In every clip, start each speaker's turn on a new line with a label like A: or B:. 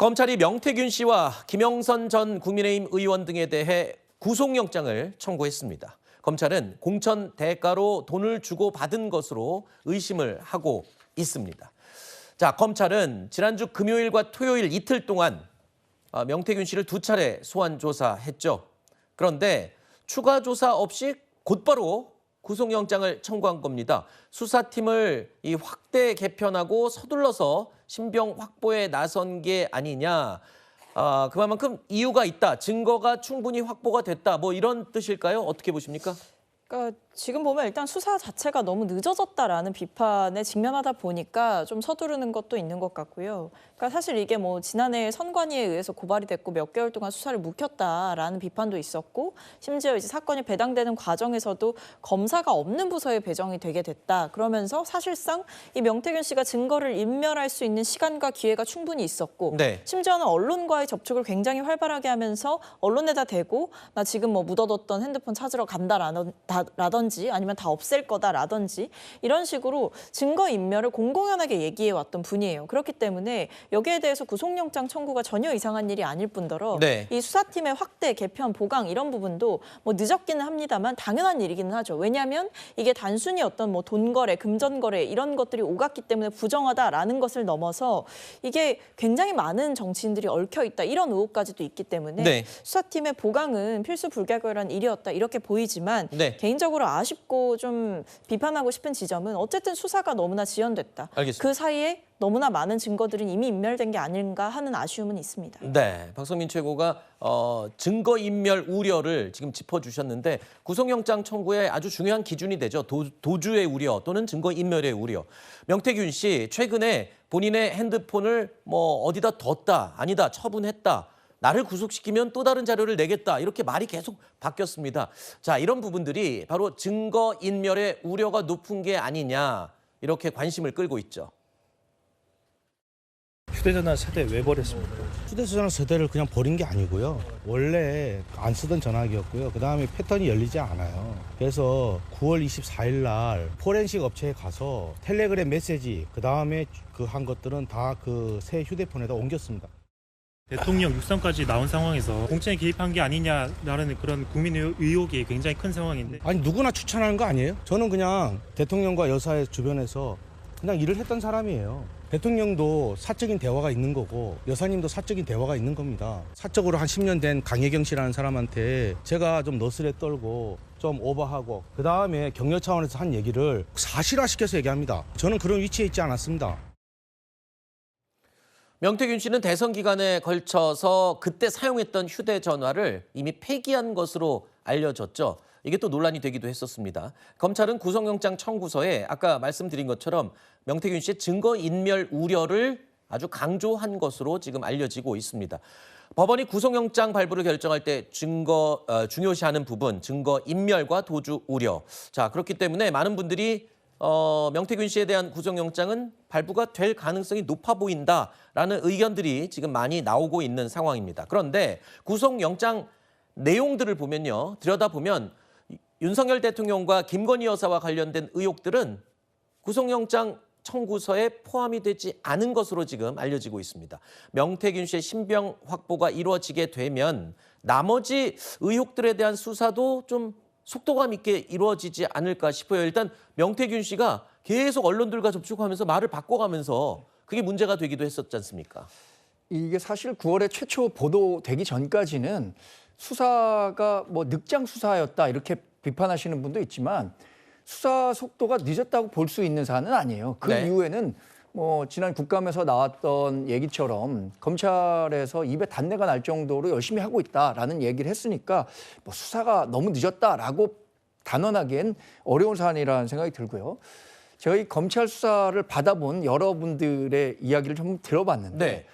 A: 검찰이 명태균 씨와 김영선 전 국민의힘 의원 등에 대해 구속영장을 청구했습니다. 검찰은 공천 대가로 돈을 주고 받은 것으로 의심을 하고 있습니다. 자, 검찰은 지난주 금요일과 토요일 이틀 동안 명태균 씨를 두 차례 소환 조사했죠. 그런데 추가 조사 없이 곧바로 구속영장을 청구한 겁니다. 수사팀을 확대 개편하고 서둘러서 신병 확보에 나선 게 아니냐. 그만큼 이유가 있다. 증거가 충분히 확보가 됐다. 뭐 이런 뜻일까요? 어떻게 보십니까?
B: 그러니까 지금 보면 일단 수사 자체가 너무 늦어졌다라는 비판에 직면하다 보니까 좀 서두르는 것도 있는 것 같고요. 그러니까 사실 이게 뭐 지난해 선관위에 의해서 고발이 됐고 몇 개월 동안 수사를 묵혔다라는 비판도 있었고, 심지어 이제 사건이 배당되는 과정에서도 검사가 없는 부서에 배정이 되게 됐다. 그러면서 사실상 이 명태균 씨가 증거를 인멸할 수 있는 시간과 기회가 충분히 있었고,
A: 네.
B: 심지어는 언론과의 접촉을 굉장히 활발하게 하면서 언론에다 대고 나 지금 뭐 묻어뒀던 핸드폰 찾으러 간다라든지 아니면 다 없앨 거다라든지 이런 식으로 증거인멸을 공공연하게 얘기해왔던 분이에요. 그렇기 때문에 여기에 대해서 구속영장 청구가 전혀 이상한 일이 아닐 뿐더러
A: 네.
B: 이 수사팀의 확대, 개편, 보강 이런 부분도 뭐 늦었기는 합니다만 당연한 일이기는 하죠. 왜냐하면 이게 단순히 어떤 뭐 돈거래, 금전거래 이런 것들이 오갔기 때문에 부정하다라는 것을 넘어서 이게 굉장히 많은 정치인들이 얽혀있다 이런 의혹까지도 있기 때문에
A: 네.
B: 수사팀의 보강은 필수 불가결한 일이었다 이렇게 보이지만
A: 네.
B: 개인적으로 아쉽고 좀 비판하고 싶은 지점은 어쨌든 수사가 너무나 지연됐다.
A: 알겠습니다.
B: 그 사이에 너무나 많은 증거들은 이미 인멸된 게 아닌가 하는 아쉬움은 있습니다.
A: 네, 박성민 최고가 증거인멸 우려를 지금 짚어주셨는데 구속영장 청구의 아주 중요한 기준이 되죠. 도주의 우려 또는 증거인멸의 우려. 명태균 씨 최근에 본인의 핸드폰을 뭐 어디다 뒀다, 아니다, 처분했다. 나를 구속시키면 또 다른 자료를 내겠다. 이렇게 말이 계속 바뀌었습니다. 자, 이런 부분들이 바로 증거인멸의 우려가 높은 게 아니냐. 이렇게 관심을 끌고 있죠.
C: 휴대전화 세대 왜 버렸습니까?
D: 휴대전화 세대를 그냥 버린 게 아니고요. 원래 안 쓰던 전화기였고요. 그다음에 패턴이 열리지 않아요. 그래서 9월 24일 날 포렌식 업체에 가서 텔레그램 메시지 그다음에 그 한 것들은 다 그 새 휴대폰에다 옮겼습니다.
C: 대통령 육성까지 나온 상황에서 공천에 개입한 게 아니냐라는 그런 국민 의혹이 굉장히 큰 상황인데,
D: 아니 누구나 추천하는 거 아니에요? 저는 그냥 대통령과 여사의 주변에서 그냥 일을 했던 사람이에요. 대통령도 사적인 대화가 있는 거고 여사님도 사적인 대화가 있는 겁니다. 사적으로 한 10년 된 강혜경 씨라는 사람한테 제가 좀 너스레 떨고 좀 오버하고 그다음에 격려 차원에서 한 얘기를 사실화시켜서 얘기합니다. 저는 그런 위치에 있지 않았습니다.
A: 명태균 씨는 대선 기간에 걸쳐서 그때 사용했던 휴대전화를 이미 폐기한 것으로 알려졌죠. 이게 또 논란이 되기도 했었습니다. 검찰은 구속영장 청구서에 아까 말씀드린 것처럼 명태균 씨의 증거인멸 우려를 아주 강조한 것으로 지금 알려지고 있습니다. 법원이 구속영장 발부를 결정할 때 중요시하는 부분, 증거인멸과 도주 우려. 자, 그렇기 때문에 많은 분들이 명태균 씨에 대한 구속영장은 발부가 될 가능성이 높아 보인다라는 의견들이 지금 많이 나오고 있는 상황입니다. 그런데 구속영장 내용들을 보면요. 들여다보면 윤석열 대통령과 김건희 여사와 관련된 의혹들은 구속영장 청구서에 포함이 되지 않은 것으로 지금 알려지고 있습니다. 명태균 씨의 신병 확보가 이루어지게 되면 나머지 의혹들에 대한 수사도 좀 속도감 있게 이루어지지 않을까 싶어요. 일단 명태균 씨가 계속 언론들과 접촉하면서 말을 바꿔가면서 그게 문제가 되기도 했었지 않습니까?
E: 이게 사실 9월에 최초 보도되기 전까지는 수사가 뭐 늑장 수사였다 이렇게 비판하시는 분도 있지만 수사 속도가 늦었다고 볼 수 있는 사안은 아니에요. 그
A: 네.
E: 이후에는 뭐 지난 국감에서 나왔던 얘기처럼 검찰에서 입에 단내가 날 정도로 열심히 하고 있다라는 얘기를 했으니까 뭐 수사가 너무 늦었다라고 단언하기엔 어려운 사안이라는 생각이 들고요. 저희 검찰 수사를 받아본 여러분들의 이야기를 좀 들어봤는데
A: 네.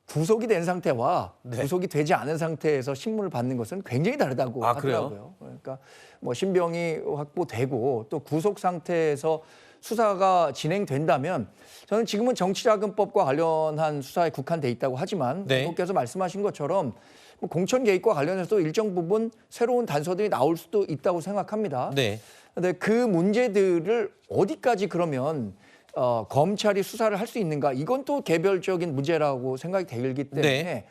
E: 구속이 된 상태와
A: 네.
E: 구속이 되지 않은 상태에서 신문을 받는 것은 굉장히 다르다고 하더라고요. 그러니까 뭐 신병이 확보되고 또 구속 상태에서 수사가 진행된다면 저는 지금은 정치자금법과 관련한 수사에 국한돼 있다고 하지만
A: 네.
E: 의원께서 말씀하신 것처럼 뭐 공천 개입과 관련해서 일정 부분 새로운 단서들이 나올 수도 있다고 생각합니다.
A: 네.
E: 근데 그 문제들을 어디까지 그러면 검찰이 수사를 할 수 있는가? 이건 또 개별적인 문제라고 생각이 들기 때문에
A: 네.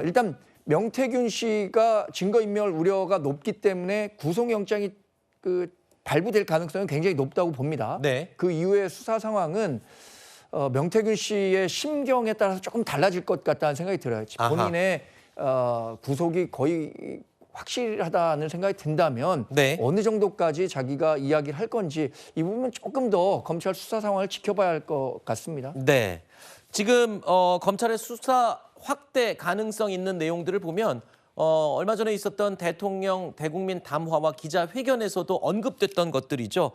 E: 일단 명태균 씨가 증거인멸 우려가 높기 때문에 구속영장이 발부될 가능성은 굉장히 높다고 봅니다.
A: 네.
E: 그 이후의 수사 상황은 명태균 씨의 심경에 따라서 조금 달라질 것 같다는 생각이 들어요.
A: 아하.
E: 본인의 구속이 거의 확실하다는 생각이 든다면
A: 네.
E: 어느 정도까지 자기가 이야기를 할 건지 이 부분은 조금 더 검찰 수사 상황을 지켜봐야 할 것 같습니다.
A: 네. 지금 검찰의 수사 확대 가능성 있는 내용들을 보면 얼마 전에 있었던 대통령 대국민 담화와 기자회견에서도 언급됐던 것들이죠.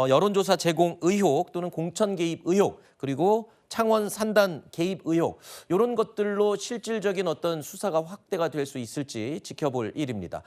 A: 여론조사 제공 의혹 또는 공천 개입 의혹 그리고 창원 산단 개입 의혹 이런 것들로 실질적인 어떤 수사가 확대가 될 수 있을지 지켜볼 일입니다.